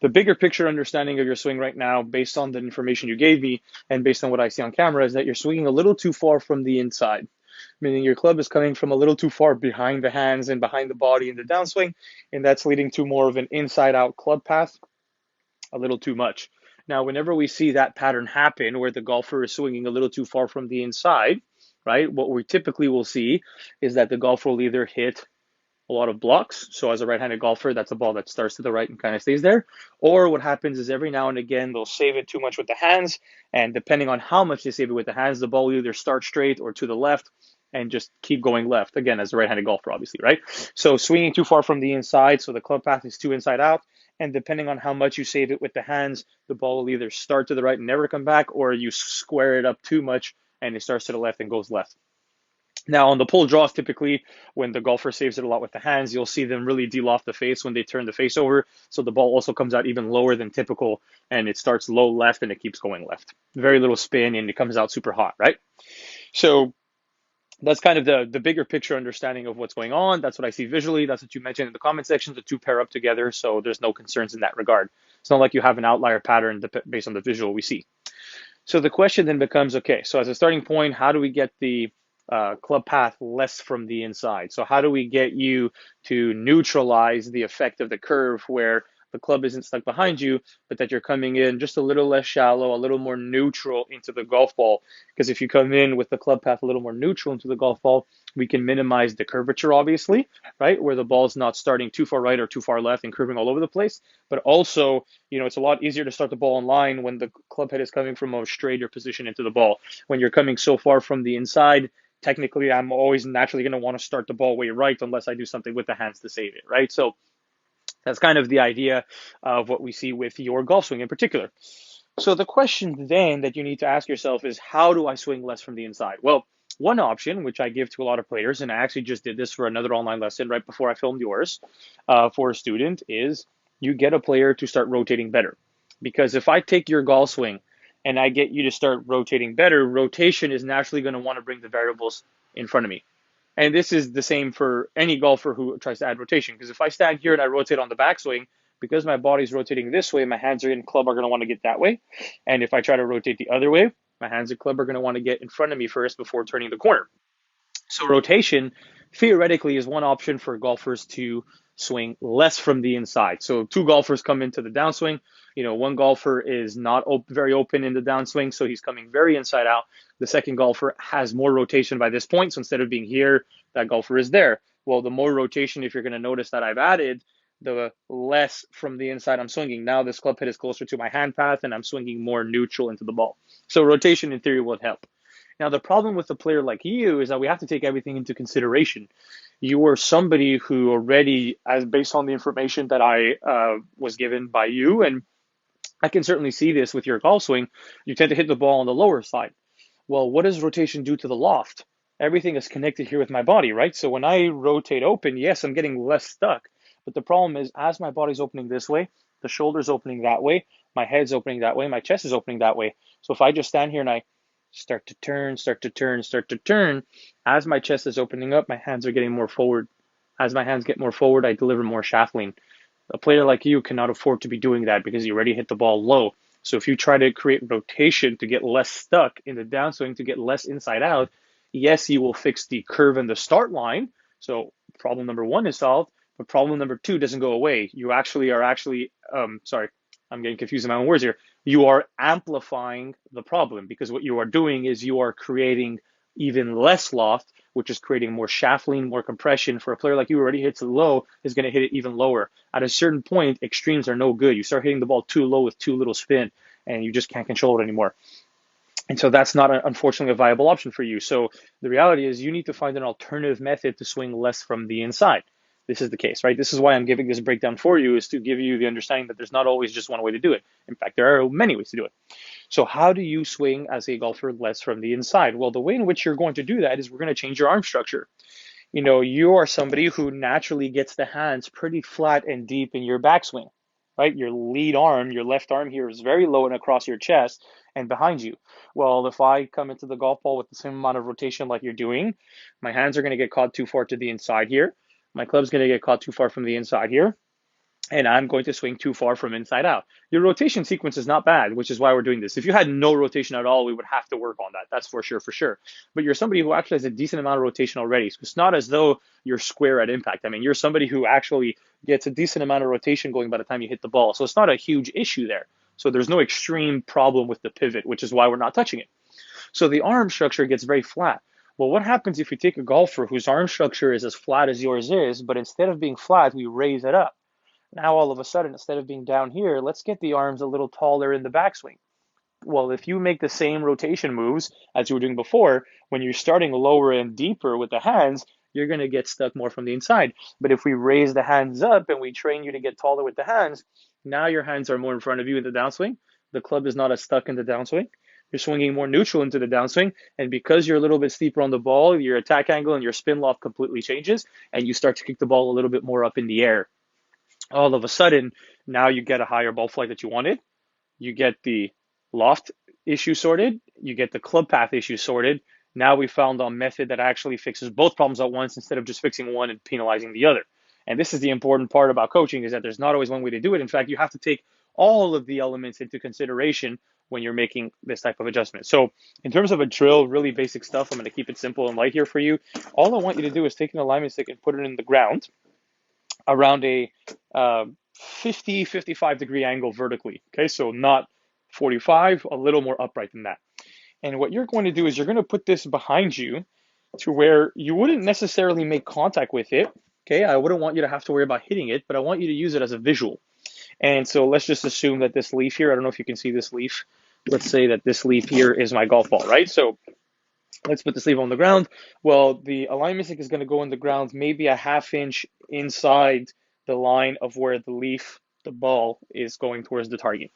The bigger picture understanding of your swing right now, based on the information you gave me and based on what I see on camera, is that you're swinging a little too far from the inside, meaning your club is coming from a little too far behind the hands and behind the body in the downswing, and that's leading to more of an inside out club path, a little too much. Now, whenever we see that pattern happen where the golfer is swinging a little too far from the inside, right, what we typically will see is that the golfer will either hit a lot of blocks. So as a right-handed golfer, that's a ball that starts to the right and kind of stays there. Or what happens is every now and again, they'll save it too much with the hands. And depending on how much they save it with the hands, the ball will either start straight or to the left and just keep going left. Again, as a right-handed golfer, obviously, right? So swinging too far from the inside, so the club path is too inside out. And depending on how much you save it with the hands, the ball will either start to the right and never come back, or you square it up too much and it starts to the left and goes left. Now, on the pull draws, typically, when the golfer saves it a lot with the hands, you'll see them really de-loft the face when they turn the face over. So the ball also comes out even lower than typical, and it starts low left and it keeps going left. Very little spin, and it comes out super hot, right? So that's kind of the bigger picture understanding of what's going on. That's what I see visually. That's what you mentioned in the comment section. The two pair up together, so there's no concerns in that regard. It's not like you have an outlier pattern based on the visual we see. So the question then becomes, okay, so as a starting point, how do we get the club path less from the inside? So how do we get you to neutralize the effect of the curve where the club isn't stuck behind you, but that you're coming in just a little less shallow, a little more neutral into the golf ball? Because if you come in with the club path a little more neutral into the golf ball, we can minimize the curvature, obviously, right? Where the ball's not starting too far right or too far left and curving all over the place. But also, it's a lot easier to start the ball in line when the club head is coming from a straighter position into the ball. When you're coming so far from the inside, technically, I'm always naturally going to want to start the ball way right unless I do something with the hands to save it, right? So that's kind of the idea of what we see with your golf swing in particular. So the question then that you need to ask yourself is, how do I swing less from the inside? Well, one option, which I give to a lot of players, and I actually just did this for another online lesson right before I filmed yours for a student, is you get a player to start rotating better. Because if I take your golf swing and I get you to start rotating better, rotation is naturally going to want to bring the variables in front of me. And this is the same for any golfer who tries to add rotation. Because if I stand here and I rotate on the backswing, because my body's rotating this way, my hands and club are going to want to get that way. And if I try to rotate the other way, my hands and club are going to want to get in front of me first before turning the corner. So rotation, theoretically, is one option for golfers to swing less from the inside. So two golfers come into the downswing. One golfer is not very open in the downswing, so he's coming very inside out. The second golfer has more rotation by this point, so instead of being here, that golfer is there. Well, the more rotation, if you're going to notice that I've added, the less from the inside I'm swinging. Now this club head is closer to my hand path, and I'm swinging more neutral into the ball. So rotation, in theory, would help. Now, the problem with a player like you is that we have to take everything into consideration. You are somebody who already, as based on the information that I was given by you, and I can certainly see this with your golf swing, you tend to hit the ball on the lower side. Well, what does rotation do to the loft? Everything is connected here with my body, right? So when I rotate open, yes, I'm getting less stuck. But the problem is, as my body's opening this way, the shoulder's opening that way, my head's opening that way, my chest is opening that way. So if I just stand here and I start to turn, start to turn, start to turn, as my chest is opening up, my hands are getting more forward. As my hands get more forward, I deliver more shaft lean. A player like you cannot afford to be doing that because you already hit the ball low. So if you try to create rotation to get less stuck in the downswing, to get less inside out, yes, you will fix the curve and the start line. So problem number one is solved, but problem number two doesn't go away. You actually are sorry, I'm getting confused in my own words here. You are amplifying the problem because what you are doing is you are creating even less loft, which is creating more shaft lean, more compression. For a player like you who already hits it low, is going to hit it even lower. At a certain point, extremes are no good. You start hitting the ball too low with too little spin, and you just can't control it anymore. And so that's not, unfortunately, a viable option for you. So the reality is you need to find an alternative method to swing less from the inside. This is the case, right? This is why I'm giving this breakdown for you, is to give you the understanding that there's not always just one way to do it. In fact, there are many ways to do it. So how do you swing as a golfer less from the inside? Well, the way in which you're going to do that is we're going to change your arm structure. You are somebody who naturally gets the hands pretty flat and deep in your backswing, right? Your lead arm, your left arm here is very low and across your chest and behind you. Well, if I come into the golf ball with the same amount of rotation like you're doing, my hands are going to get caught too far to the inside here. My club's going to get caught too far from the inside here. and I'm going to swing too far from inside out. Your rotation sequence is not bad, which is why we're doing this. If you had no rotation at all, we would have to work on that. That's for sure, for sure. But you're somebody who actually has a decent amount of rotation already. So it's not as though you're square at impact. I mean, you're somebody who actually gets a decent amount of rotation going by the time you hit the ball. So it's not a huge issue there. So there's no extreme problem with the pivot, which is why we're not touching it. So the arm structure gets very flat. Well, what happens if you take a golfer whose arm structure is as flat as yours is, but instead of being flat, we raise it up? Now, all of a sudden, instead of being down here, let's get the arms a little taller in the backswing. Well, if you make the same rotation moves as you were doing before, when you're starting lower and deeper with the hands, you're going to get stuck more from the inside. But if we raise the hands up and we train you to get taller with the hands, now your hands are more in front of you in the downswing. The club is not as stuck in the downswing. You're swinging more neutral into the downswing. And because you're a little bit steeper on the ball, your attack angle and your spin loft completely changes, and you start to kick the ball a little bit more up in the air. All of a sudden, now you get a higher ball flight that you wanted. You get the loft issue sorted. You get the club path issue sorted. Now we found a method that actually fixes both problems at once instead of just fixing one and penalizing the other. And this is the important part about coaching, is that there's not always one way to do it. In fact, you have to take all of the elements into consideration when you're making this type of adjustment. So in terms of a drill, really basic stuff, I'm going to keep it simple and light here for you. All I want you to do is take an alignment stick and put it in the ground around a 55 degree angle vertically. Okay, so not 45, a little more upright than that. And what you're going to do is you're going to put this behind you to where you wouldn't necessarily make contact with it. Okay, I wouldn't want you to have to worry about hitting it, but I want you to use it as a visual. And so let's just assume that this leaf here, I don't know if you can see this leaf. Let's say that this leaf here is my golf ball, right? So let's put the sleeve on the ground. Well, the alignment stick is going to go in the ground maybe a half inch inside the line of where the leaf, the ball, is going towards the target.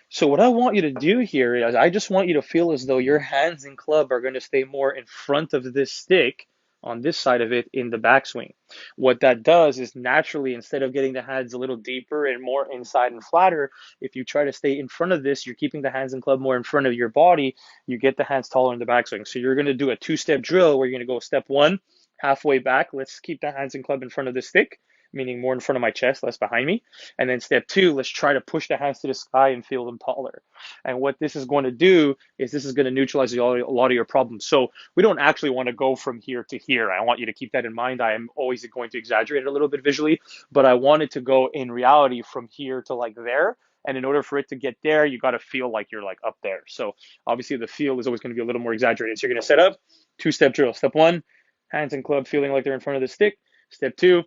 So what I want you to do here is I just want you to feel as though your hands and club are going to stay more in front of this stick on this side of it in the backswing. What that does is naturally, instead of getting the hands a little deeper and more inside and flatter, if you try to stay in front of this, you're keeping the hands and club more in front of your body, you get the hands taller in the backswing. So you're going to do a two-step drill where you're going to go step one, halfway back. Let's keep the hands and club in front of the stick, meaning more in front of my chest, less behind me. And then step two, let's try to push the hands to the sky and feel them taller. And what this is going to do is this is going to neutralize a lot of your problems. So we don't actually want to go from here to here. I want you to keep that in mind. I am always going to exaggerate it a little bit visually, but I want it to go in reality from here to like there. And in order for it to get there, you got to feel like you're like up there. So obviously the feel is always going to be a little more exaggerated. So you're going to set up two-step drill. Step one, hands and club feeling like they're in front of the stick. Step two,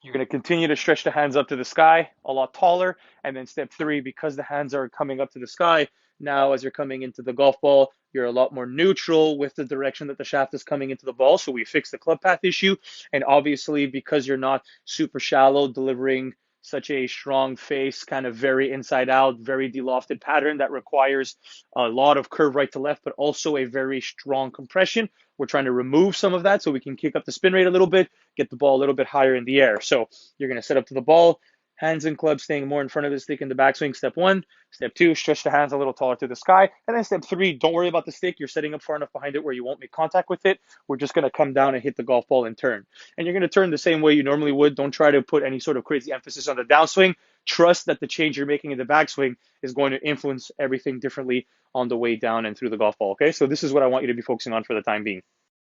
you're going to continue to stretch the hands up to the sky, a lot taller. And then step three, because the hands are coming up to the sky, now as you're coming into the golf ball, you're a lot more neutral with the direction that the shaft is coming into the ball. So we fix the club path issue. And obviously, because you're not super shallow, delivering such a strong face, kind of very inside out, very delofted pattern that requires a lot of curve right to left, but also a very strong compression. We're trying to remove some of that so we can kick up the spin rate a little bit, get the ball a little bit higher in the air. So you're going to set up to the ball, hands and clubs staying more in front of the stick in the backswing. Step one. Step two, stretch the hands a little taller to the sky. And then step three, don't worry about the stick. You're setting up far enough behind it where you won't make contact with it. We're just going to come down and hit the golf ball and turn. And you're going to turn the same way you normally would. Don't try to put any sort of crazy emphasis on the downswing. Trust that the change you're making in the backswing is going to influence everything differently on the way down and through the golf ball. Okay, so this is what I want you to be focusing on for the time being.